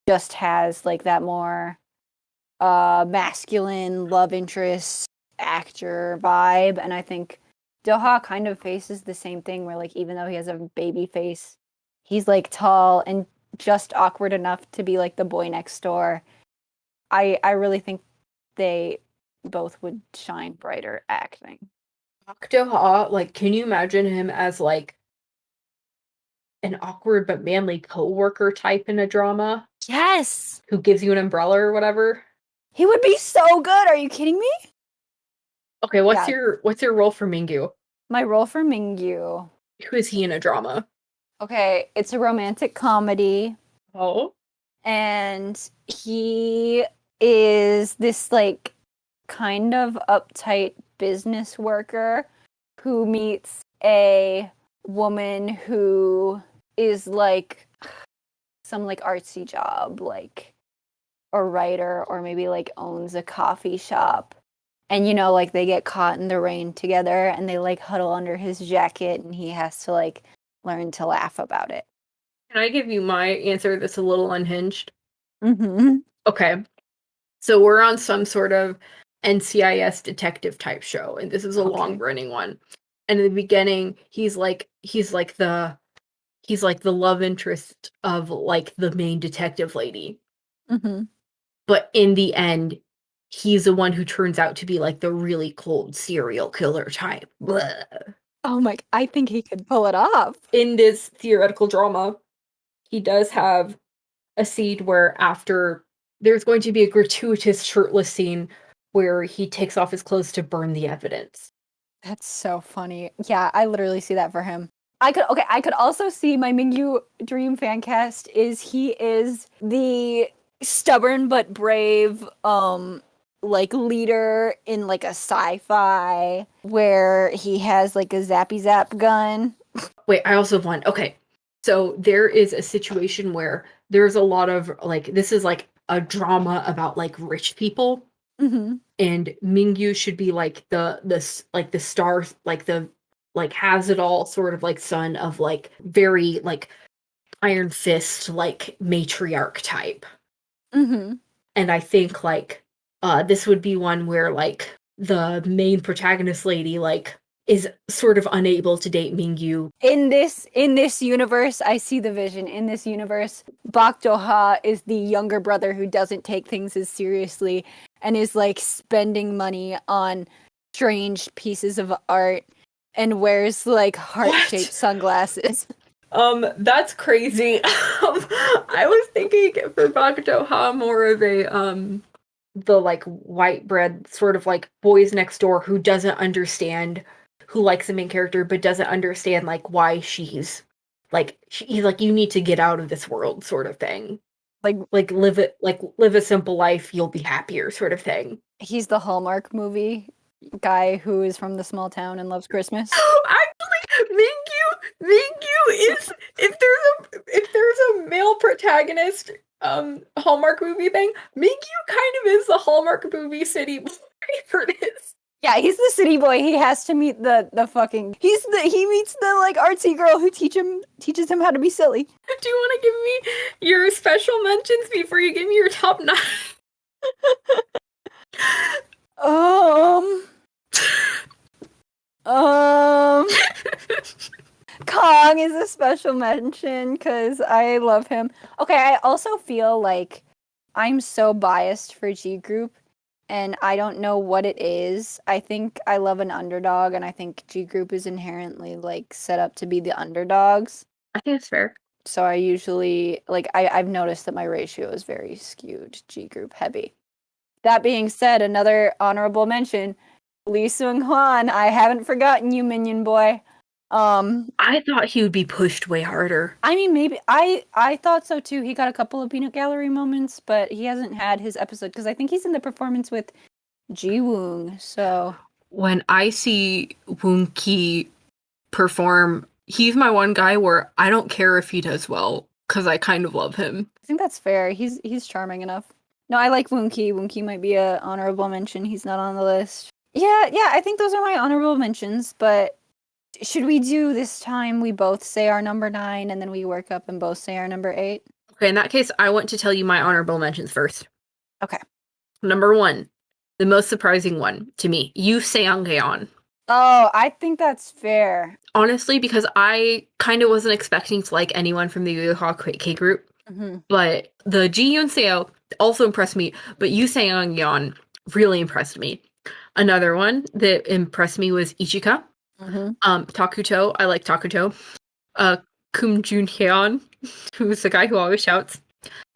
just has like that more masculine love interest actor vibe, and I think Doha kind of faces the same thing where like even though he has a baby face, he's like tall and just awkward enough to be like the boy next door. I really think they both would shine brighter acting. Park Do-ha, like, can you imagine him as like an awkward but manly co-worker type in a drama Yes. who gives you an umbrella or whatever? He would be so good. Are you kidding me? Okay, Yeah. what's your role for Mingyu? My role for Mingyu. Who is he in a drama? Okay, it's a romantic comedy. Oh. And he is this like kind of uptight business worker who meets a woman who is like some like artsy job, like a writer, or maybe like owns a coffee shop. And you know, like they get caught in the rain together and they like huddle under his jacket and he has to like learn to laugh about it. Can I give you my answer that's a little unhinged? Mm-hmm. Okay. So we're on some sort of NCIS detective type show, and this is a long running one. And in the beginning, he's like the love interest of like the main detective lady. Mm-hmm. But in the end, he's the one who turns out to be like the really cold serial killer type. Blah. Oh my, I think he could pull it off. In this theoretical drama, he does have a scene where after there's going to be a gratuitous shirtless scene where he takes off his clothes to burn the evidence. That's so funny. Yeah, I literally see that for him. I could also see my Mingyu dream fan cast he is the stubborn but brave like leader in like a sci-fi where he has like a zappy zap gun. Wait, I also have one. Okay. So there is a situation where there's a lot of like this is like a drama about like rich people. Mm-hmm. And Mingyu should be like the star, like the like has it all sort of like son of like very like iron fist like matriarch type. Mm-hmm. And I think like this would be one where like the main protagonist lady like is sort of unable to date Mingyu. In this universe, I see the vision. In this universe, Bak Do-ha is the younger brother who doesn't take things as seriously and is like spending money on strange pieces of art and wears like heart-shaped sunglasses. That's crazy. I was thinking for Bak Do-ha more of a the like white bread sort of like boys next door who doesn't understand, who likes the main character but doesn't understand like why she's like you need to get out of this world sort of thing. Like live a simple life, you'll be happier sort of thing. He's the Hallmark movie guy who is from the small town and loves Christmas. Actually, Mingyu is if there's a male protagonist Hallmark movie thing, Mingyu kind of is the Hallmark movie city boy for this. Yeah, he's the city boy. He has to meet the fucking he meets the like artsy girl who teaches him how to be silly. Do you want to give me your special mentions before you give me your top 9? Kong is a special mention because I love him. Okay, I also feel like I'm so biased for G Group, and I don't know what it is. I think I love an underdog, and I think G Group is inherently like set up to be the underdogs. I think it's fair. So I usually like I've noticed that my ratio is very skewed G Group heavy. That being said, another honorable mention, Lee Seung-hwan. I haven't forgotten you, Minion Boy. I thought he would be pushed way harder. I mean, maybe I thought so too. He got a couple of peanut gallery moments, but he hasn't had his episode because I think he's in the performance with Ji Woong. So when I see Woong Ki perform, he's my one guy where I don't care if he does well because I kind of love him. I think that's fair. He's charming enough. No, I like Woong Ki. Woong Ki might be a honorable mention. He's not on the list. Yeah. I think those are my honorable mentions, but should we do this time we both say our number 9 and then we work up and both say our number 8? Okay, in that case, I want to tell you my honorable mentions first. Okay. Number 1, the most surprising one to me, Yu Seong-yeon. Oh, I think that's fair. Honestly, because I kind of wasn't expecting to like anyone from the Yuha K group, but the Ji Yoon Seo also impressed me, but Yu Seong-yeon really impressed me. Another one that impressed me was Ichika. Takuto, I like Takuto. Kum Jun-hyun, who's the guy who always shouts.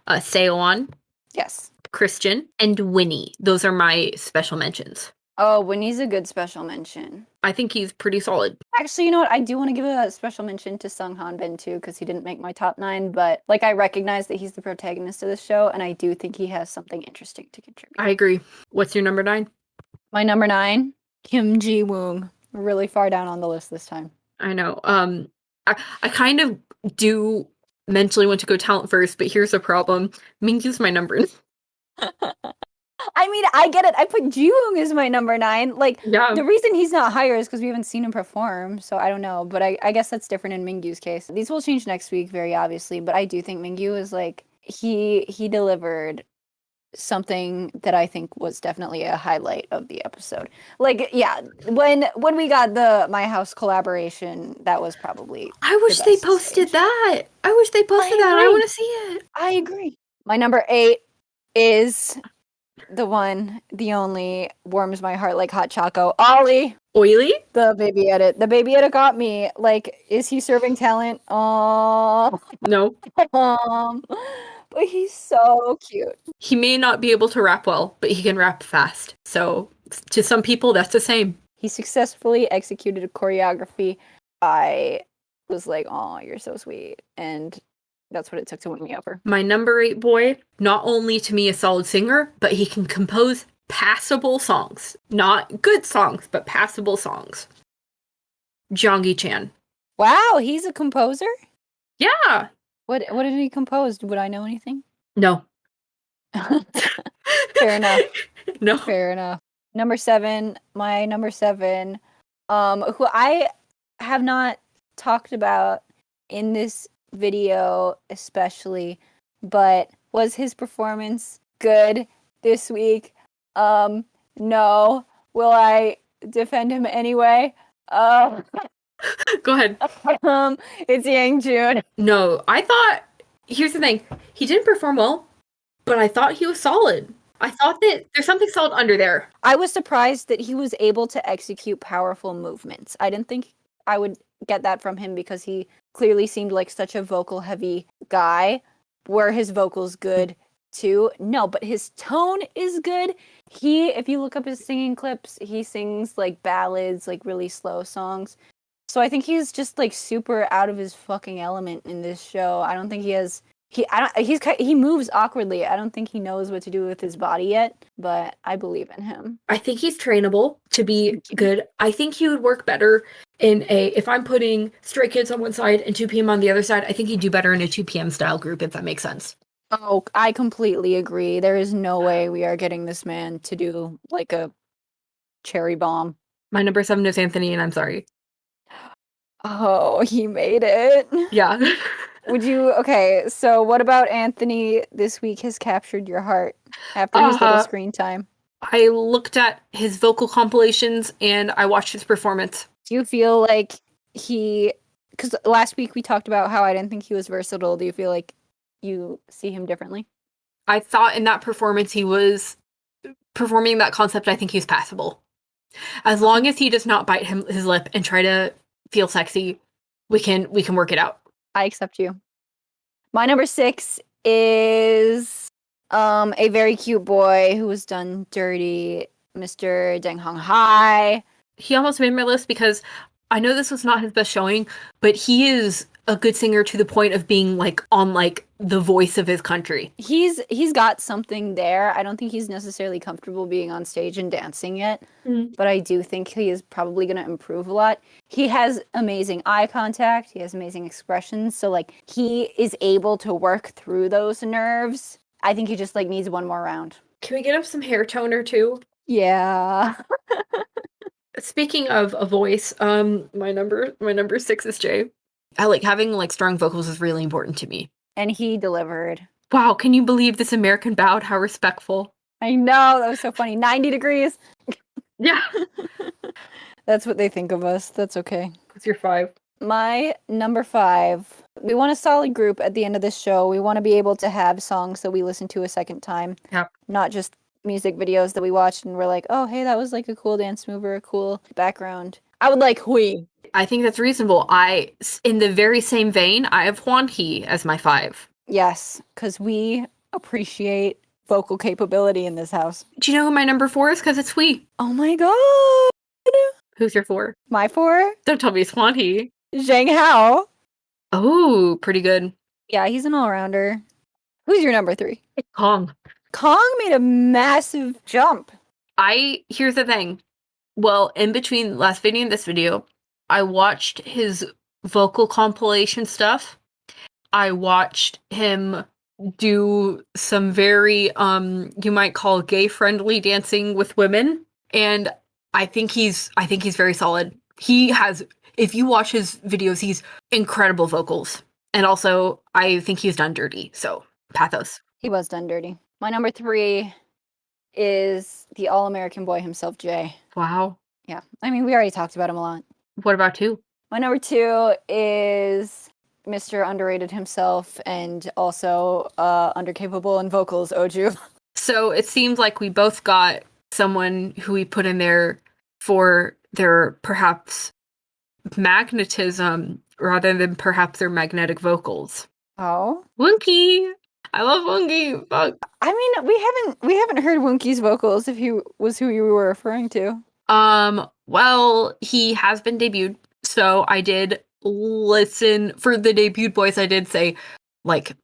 Seowon. Yes. Christian. And Winnie. Those are my special mentions. Oh, Winnie's a good special mention. I think he's pretty solid. Actually, you know what? I do want to give a special mention to Sung Han-bin too, because he didn't make my top 9, but like I recognize that he's the protagonist of this show, and I do think he has something interesting to contribute. I agree. What's your number 9? My number 9, Kim Ji-woong. Really far down on the list this time. I know. I kind of do mentally want to go talent first, but here's the problem. Mingyu's my number. I mean, I get it. I put Ji-woong as my number 9. Like, the reason he's not higher is because we haven't seen him perform, so I don't know. But I guess that's different in Mingyu's case. These will change next week, very obviously, but I do think Mingyu is, like, he delivered something that I think was definitely a highlight of the episode. Like, yeah, when we got the My House collaboration, that was probably I wish they posted that. I wish they posted that. I want to see it. I agree. My number 8 is the one, the only, warms my heart like hot choco, Ollie. Oily? The baby edit. The baby edit got me. Like, is he serving talent? Oh. No. But he's so cute. He may not be able to rap well, but he can rap fast. So, to some people, that's the same. He successfully executed a choreography. I was like, oh, you're so sweet. And that's what it took to win me over. My number 8 boy, not only to me a solid singer, but he can compose passable songs. Not good songs, but passable songs. Jeonggi Chan. Wow, he's a composer? Yeah. What did he compose? Would I know anything? No. Fair enough. No. Fair enough. Number 7, my number 7, who I have not talked about in this video especially, but was his performance good this week? No. Will I defend him anyway? Go ahead. It's Yang Jun. No, I thought, here's the thing, he didn't perform well, but I thought he was solid. I thought that there's something solid under there. I was surprised that he was able to execute powerful movements. I didn't think I would get that from him because he clearly seemed like such a vocal heavy guy. Were his vocals good too? No, but his tone is good. If you look up his singing clips, he sings like ballads, like really slow songs. So I think he's just like super out of his fucking element in this show. I don't think he moves awkwardly. I don't think he knows what to do with his body yet, but I believe in him. I think he's trainable to be good. I think he would work better if I'm putting Stray Kids on one side and 2PM on the other side, I think he'd do better in a 2PM style group, if that makes sense. Oh, I completely agree. There is no way we are getting this man to do like a cherry bomb. My number 7 is Anthony, and I'm sorry. Oh, he made it. Yeah. Okay, so what about Anthony this week has captured your heart after his little screen time? I looked at his vocal compilations and I watched his performance. Do you feel like because last week we talked about how I didn't think he was versatile. Do you feel like you see him differently? I thought in that performance he was performing that concept. I think he was passable. As long as he does not bite his lip and try to feel sexy, we can work it out. I accept you. My number 6 is a very cute boy who was done dirty, Mr. Deng Hong Hai. He almost made my list because I know this was not his best showing, but he is a good singer to the point of being like on like the voice of his country. He's got something there. I don't think he's necessarily comfortable being on stage and dancing yet, but I do think he is probably going to improve a lot. He has amazing eye contact. He has amazing expressions. So like he is able to work through those nerves. I think he just like needs one more round. Can we get him some hair toner too? Yeah. Speaking of a voice, my number 6 is Jay. I like having like strong vocals is really important to me. And he delivered. Wow, can you believe this American bowed? How respectful. I know, that was so funny. 90 degrees. Yeah. That's what they think of us. That's okay. What's your 5? My number 5. We want a solid group at the end of this show. We want to be able to have songs that we listen to a second time. Yep. Not just music videos that we watched and we're like, oh, hey, that was like a cool dance move or a cool background. I would like Hui. I think that's reasonable. In the very same vein, I have Huan He as my 5. Yes, because we appreciate vocal capability in this house. Do you know who my number 4 is? Because it's Hui. Oh my god. Who's your 4? My 4? Don't tell me it's Huan He. Zhang Hao. Oh, pretty good. Yeah, he's an all-rounder. Who's your number 3? It's Kong. Kong made a massive jump. Here's the thing. Well, in between last video and this video, I watched his vocal compilation stuff. I watched him do some very, you might call gay-friendly dancing with women. And I think he's very solid. If you watch his videos, he's incredible vocals. And also, I think he's done dirty. So, pathos. He was done dirty. My number 3 is the all-American boy himself, Jay. Wow. Yeah. I mean, we already talked about him a lot. What about 2? My number 2 is Mr. Underrated himself and also undercapable in vocals, Oju. So it seems like we both got someone who we put in there for their perhaps magnetism rather than perhaps their magnetic vocals. Oh. Wonky! I love Wonky! Fuck. I mean, we haven't heard Woonky's vocals if he was who you were referring to. Well, he has been debuted, so I did listen for the debuted boys. I did say, like,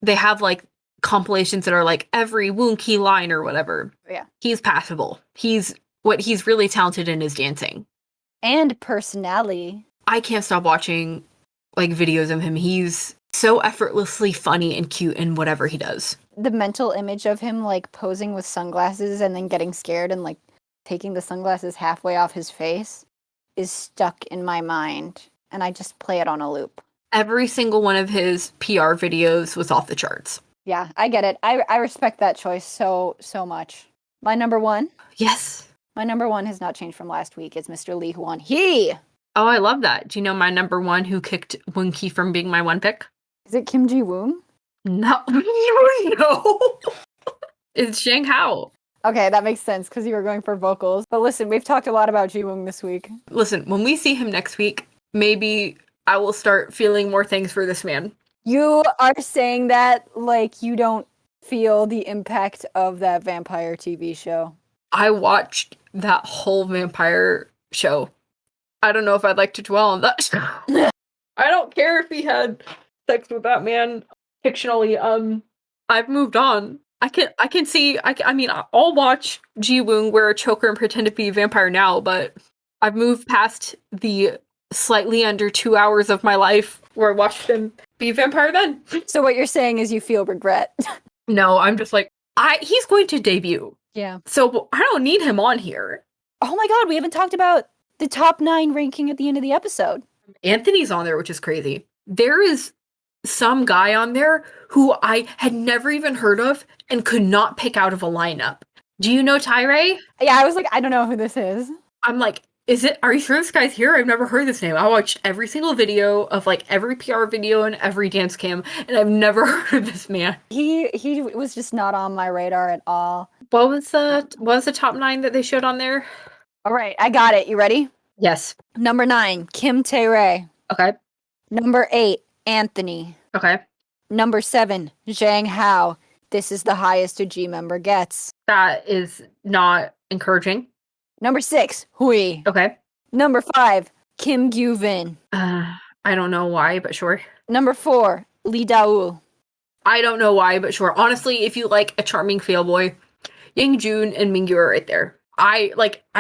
they have like compilations that are like every Woonky line or whatever. Yeah, he's passable. He's really talented in his dancing and personality. I can't stop watching like videos of him. He's so effortlessly funny and cute in whatever he does. The mental image of him like posing with sunglasses and then getting scared and like taking the sunglasses halfway off his face is stuck in my mind, and I just play it on a loop. Every single one of his PR videos was off the charts. Yeah, I get it. I respect that choice so much. My number 1? Yes. My number 1 has not changed from last week. It's Mr. Lee Huan Hee. Oh, I love that. Do you know my number 1 who kicked Wonky from being my 1 pick? Is it Kim Ji-woon? No. No. It's Zhang Hao. Okay, that makes sense because you were going for vocals. But listen, we've talked a lot about Ji-woon this week. Listen, when we see him next week, maybe I will start feeling more things for this man. You are saying that like you don't feel the impact of that vampire TV show. I watched that whole vampire show. I don't know if I'd like to dwell on that show. I don't care if he had sex with that man fictionally. I've moved on. I mean, I'll watch Ji-woon wear a choker and pretend to be a vampire now, but I've moved past the slightly under 2 hours of my life where I watched him be a vampire then. So what you're saying is you feel regret. No, I'm just like, he's going to debut. Yeah. So I don't need him on here. Oh my god, we haven't talked about the top 9 ranking at the end of the episode. Anthony's on there, which is crazy. There is some guy on there who I had never even heard of and could not pick out of a lineup. Do you know Tyre? Yeah, I was like, I don't know who this is. I'm like, are you sure this guy's here? I've never heard this name. I watched every single video of like every PR video and every dance cam, and I've never heard of this man. He was just not on my radar at all. What was the top 9 that they showed on there? All right, I got it. You ready? Yes. Number 9, Kim Tae-rae. Okay. Number 8, Anthony. Okay. Number 7, Zhang Hao. This is the highest a G member gets. That is not encouraging. Number 6, Hui. Okay. Number 5, Kim Gyu-vin. I don't know why, but sure. Number 4, Lee Da-woo. I don't know why, but sure. Honestly, if you like a charming fail boy, Yang Jun and Mingyu are right there. I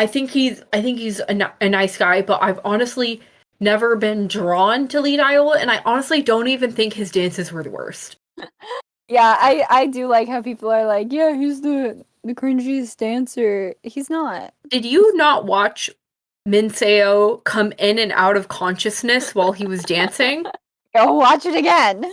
think he's a nice guy, but I've honestly never been drawn to Lee Da-woo, and I honestly don't even think his dances were the worst. Yeah, I do like how people are like, yeah, he's the cringiest dancer. He's not. Did you not watch Min Seo come in and out of consciousness while he was dancing? Go watch it again.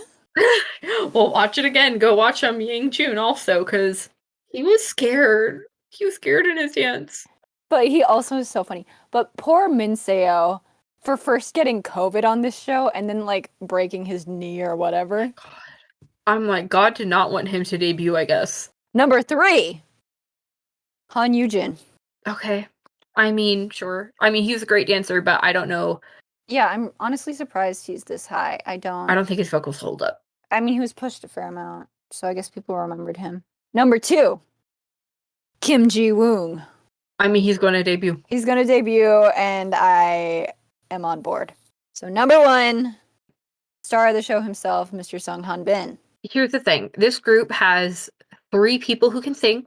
Well, watch it again. Go watch Yang Jun also, because He was scared. He was scared in his dance. But he also is so funny. But poor Minseo for first getting COVID on this show and then like breaking his knee or whatever. God. I'm like, God did not want him to debut, I guess. Number 3, Han Yujin. Okay. I mean, sure. I mean, he's a great dancer, but I don't know. Yeah, I'm honestly surprised he's this high. I don't think his vocals hold up. I mean, he was pushed a fair amount, so I guess people remembered him. Number 2, Kim Ji-woong. I mean, he's going to debut. He's going to debut, and I am on board. So number 1, star of the show himself, Mr. Sung Han Bin. Here's the thing. This group has 3 people who can sing,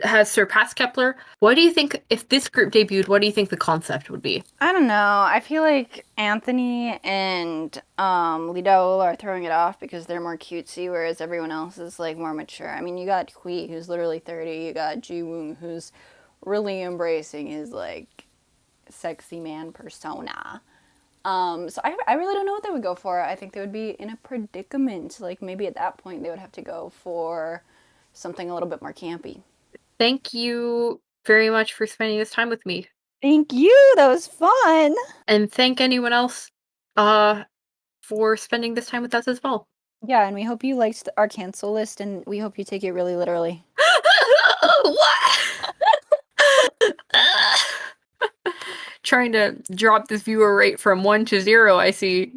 has surpassed Kepler. What do you think, if this group debuted, what do you think the concept would be? I don't know. I feel like Anthony and Lee Daol are throwing it off because they're more cutesy, whereas everyone else is like more mature. I mean, you got Hui, who's literally 30. You got Ji-woong, who's really embracing his like sexy man persona. So I really don't know what they would go for. I think they would be in a predicament. Like maybe at that point they would have to go for something a little bit more campy. Thank you very much for spending this time with me. Thank you. That was fun. And thank anyone else for spending this time with us as well. Yeah, and we hope you liked our cancel list, and we hope you take it really literally. What? Trying to drop this viewer rate from 1 to 0, I see.